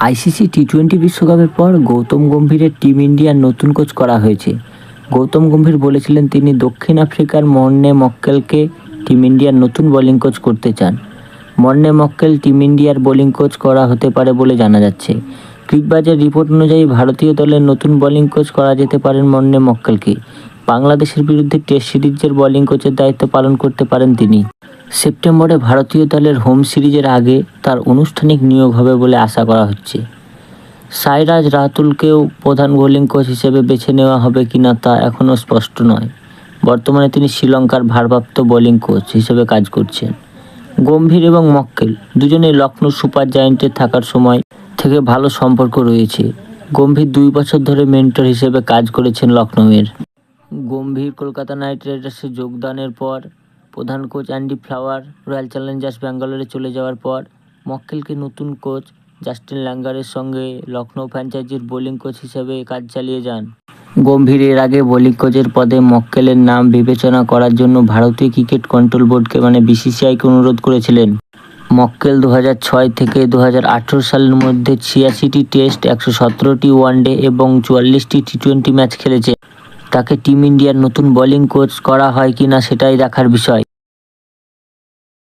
ICC টি-20 বিশ্বকাপের পর Gautam গম্ভীরের team ইন্ডিয়ার নতুন কোচ করা হয়েছে। গৌতম গম্ভীর বলেছিলেন তিনি দক্ষিণ আফ্রিকার মর্নে মক্কেলকে টিম ইন্ডিয়ার নতুন বোলিং কোচ করতে চান। মর্নে মক্কেল টিম ইন্ডিয়ার বোলিং কোচ করা হতে পারে বলে জানা যাচ্ছে। ক্রিকবাজের রিপোর্ট অনুযায়ী ভারতীয় দলের নতুন বোলিং কোচ করা যেতে পারেন মর্নে মক্কেলকে। বাংলাদেশের বিরুদ্ধে টেস্ট সিরিজের বোলিং কোচের দায়িত্ব পালন করতে পারেন তিনি। সেপ্টেম্বরে ভারতীয় দলের হোম সিরিজের আগে তার আনুষ্ঠানিক নিয়োগ হবে বলে আশা করা হচ্ছে। সাইরাজ রাতুলকেও প্রধান বোলিং কোচ হিসেবে বেছে নেওয়া হবে কিনা তা এখনও স্পষ্ট নয়। বর্তমানে তিনি শ্রীলঙ্কার ভারপ্রাপ্ত বোলিং কোচ হিসেবে কাজ করছেন। গম্ভীর এবং মক্কেল দুজনেই লখনৌ সুপার জায়ান্টে থাকার সময় থেকে ভালো সম্পর্ক রয়েছে। গম্ভীর 2 বছর ধরে মেন্টর হিসেবে কাজ করেছেন লখনৌয়ের। গম্ভীর কলকাতা নাইট রাইডার্সে যোগদানের পর প্রধান coach Andy flower royal Challengers ব্যাঙ্গালোরে চলে যাওয়ার পর মক্কেলকে নতুন কোচ জাস্টিন ল্যাঙ্গারের সঙ্গে লখনৌ ফ্র্যাঞ্চাইজির বোলিং কোচ হিসেবে কাজ চালিয়ে যান। গম্ভীর এর আগে বোলিং কোচের পদে মক্কেলের নাম বিবেচনা করার জন্য ভারতীয় ক্রিকেট কন্ট্রোল বোর্ডকে বিসিসিআইকে অনুরোধ করেছিলেন। মক্কেল 2006 থেকে 2018 সালের মধ্যে 86টি টেস্ট, 117টি ওয়ানডে এবং 44টি টি-20 ম্যাচ খেলেছে। তাকে টিম ইন্ডিয়ার নতুন বোলিং কোচ করা হয় কিনা সেটাই দেখার বিষয়।